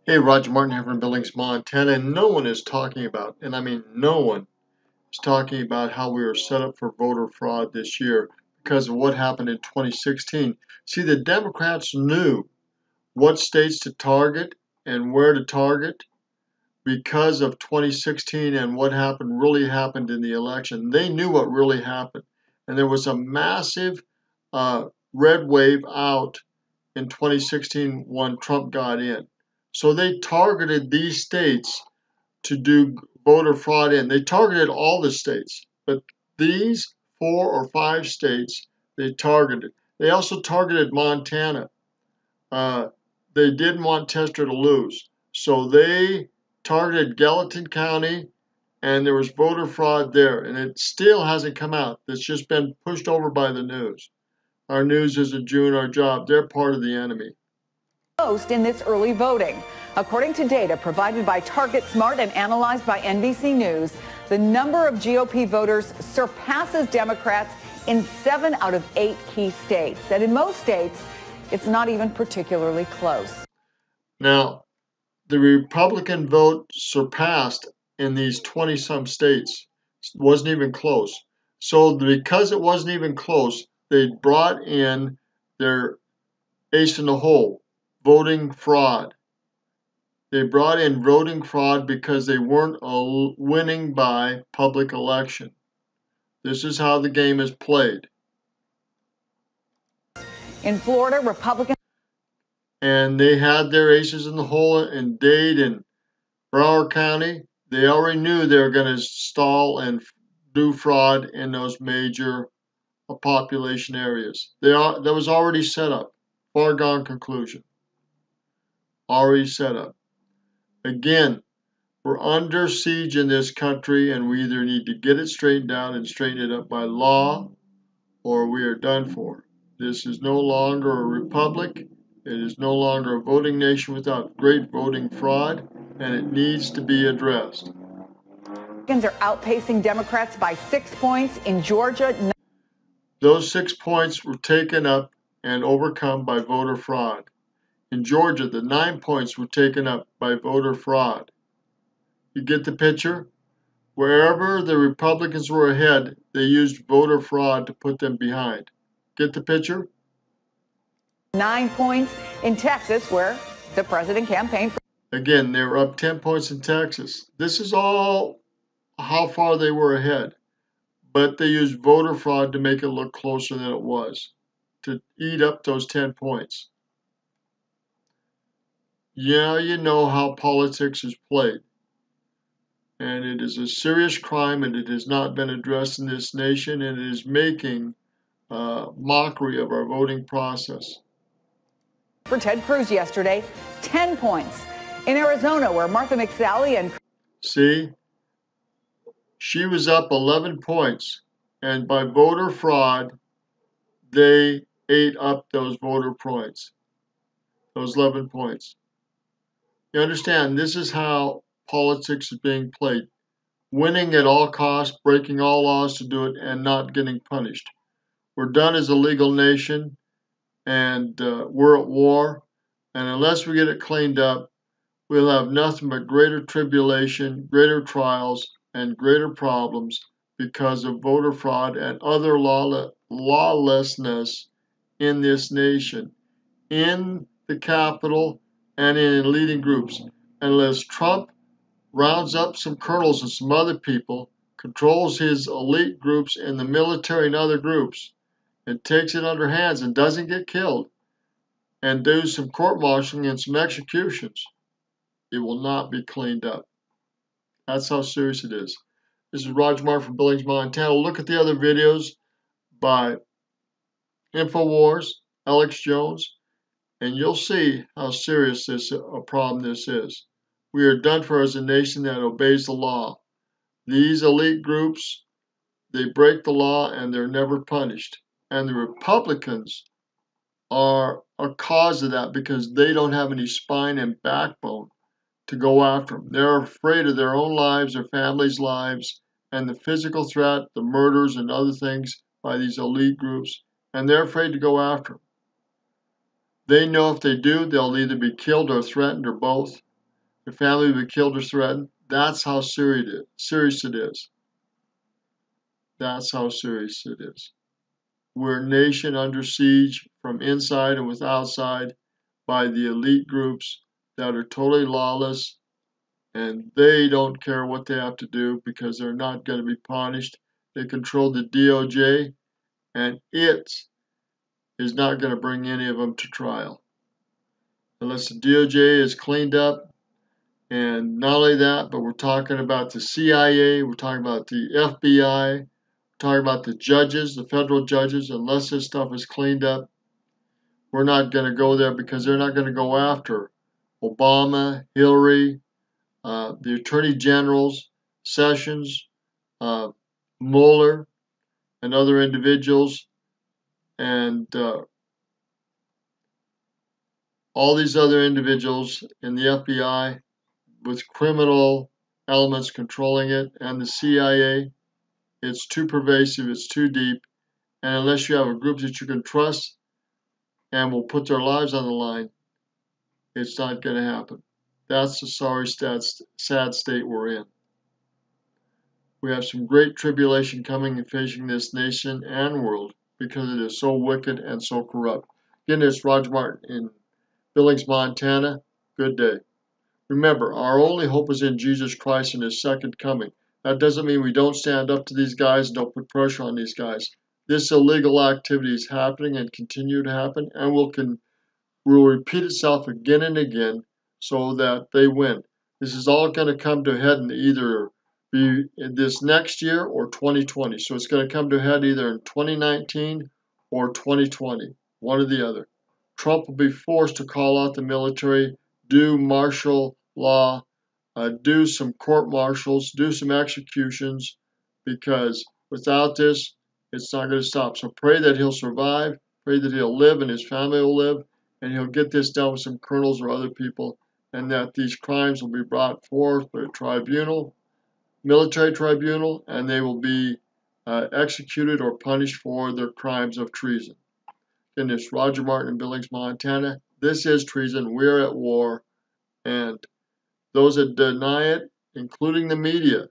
Hey, Roger Martin here from Billings, Montana, and no one is talking about, and I mean no one is talking about how we were set up for voter fraud this year because of what happened in 2016. See, the Democrats knew what states to target and where to target because of 2016 and what really happened in the election. They knew what really happened, and there was a massive red wave out in 2016 when Trump got in. So they targeted these states to do voter fraud in. They targeted all the states, but these 4 or 5 states they targeted. They also targeted Montana. They didn't want Tester to lose. So they targeted Gallatin County, and there was voter fraud there. And it still hasn't come out. It's just been pushed over by the news. Our news isn't doing our job. They're part of the enemy. Most in this early voting. According to data provided by Target Smart and analyzed by NBC News, the number of GOP voters surpasses Democrats in 7 out of 8 key states. And in most states, it's not even particularly close. Now, the Republican vote surpassed in these 20-some states. It wasn't even close. So because it wasn't even close, they brought in their ace in the hole, voting fraud. They brought in voting fraud because they weren't winning by public election. This is how the game is played. In Florida, Republicans. And they had their aces in the hole in Dade and Broward County. They already knew they were going to stall and do fraud in those major population areas. That was already set up. Foregone conclusion. Already set up. Again, we're under siege in this country, and we either need to get it straightened out and straighten it up by law, or we are done for. This is no longer a republic. It is no longer a voting nation without great voting fraud, and it needs to be addressed. Republicans are outpacing Democrats by 6 points in Georgia. Those 6 points were taken up and overcome by voter fraud. In Georgia, the 9 points were taken up by voter fraud. You get the picture? Wherever the Republicans were ahead, they used voter fraud to put them behind. Get the picture? 9 points in Texas, where the president campaigned for. Again, they were up 10 points in Texas. This is all how far they were ahead. But they used voter fraud to make it look closer than it was, to eat up those 10 points. Yeah, you know how politics is played. And it is a serious crime, and it has not been addressed in this nation, and it is making mockery of our voting process. For Ted Cruz yesterday, 10 points. In Arizona, where Martha McSally and. See? She was up 11 points, and by voter fraud, they ate up those voter points, those 11 points. You understand, this is how politics is being played. Winning at all costs, breaking all laws to do it, and not getting punished. We're done as a legal nation, and we're at war, and unless we get it cleaned up, we'll have nothing but greater tribulation, greater trials, and greater problems because of voter fraud and other lawlessness in this nation, in the Capitol, and in leading groups. Unless Trump rounds up some colonels and some other people, controls his elite groups in the military and other groups, and takes it under hands and doesn't get killed, and do some court-martialing and some executions, it will not be cleaned up. That's how serious it is. This is Roger Martin from Billings, Montana. Look at the other videos by InfoWars, Alex Jones, and you'll see how serious a problem this is. We are done for as a nation that obeys the law. These elite groups, they break the law and they're never punished. And the Republicans are a cause of that because they don't have any spine and backbone to go after them. They're afraid of their own lives, their families' lives, and the physical threat, the murders and other things by these elite groups, and they're afraid to go after them. They know if they do, they'll either be killed or threatened or both, Your family will be killed or threatened. That's how serious it is. That's how serious it is. We're a nation under siege from inside and with outside by the elite groups that are totally lawless, and they don't care what they have to do because they're not going to be punished. They control the DOJ, and it is not going to bring any of them to trial unless the DOJ is cleaned up. And not only that, but we're talking about the CIA, we're talking about the FBI, we're talking about the judges, the federal judges. Unless this stuff is cleaned up, we're not going to go there because they're not going to go after Obama, Hillary, the attorney generals, Sessions, Mueller, and other individuals, and all these other individuals in the FBI with criminal elements controlling it, and the CIA. It's too pervasive, it's too deep, and unless you have a group that you can trust and will put their lives on the line, it's not going to happen. That's the sorry, sad state we're in. We have some great tribulation coming and facing this nation and world because it is so wicked and so corrupt. Again, it's Roger Martin in Billings, Montana. Good day. Remember, our only hope is in Jesus Christ and His second coming. That doesn't mean we don't stand up to these guys and don't put pressure on these guys. This illegal activity is happening and continue to happen, and will repeat itself again and again so that they win. This is all going to come to a head in either be this next year or 2020. So it's going to come to a head either in 2019 or 2020, one or the other. Trump will be forced to call out the military, do martial law, do some court martials, do some executions, because without this, it's not going to stop. So pray that he'll survive, pray that he'll live and his family will live, and he'll get this done with some colonels or other people, and that these crimes will be brought forth by a tribunal, military tribunal, and they will be executed or punished for their crimes of treason. Again, it's Roger Martin in Billings, Montana. This is treason. We're at war, and those that deny it, including the media,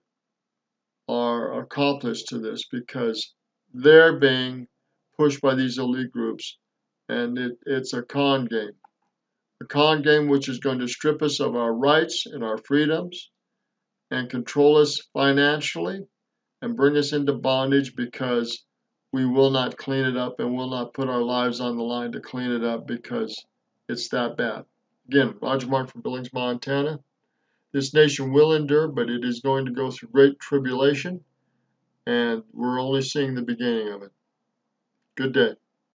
are accomplices to this because they're being pushed by these elite groups, and it's a con game. A con game which is going to strip us of our rights and our freedoms and control us financially and bring us into bondage because we will not clean it up and will not put our lives on the line to clean it up because it's that bad. Again, Roger Martin from Billings, Montana. This nation will endure, but it is going to go through great tribulation, and we're only seeing the beginning of it. Good day.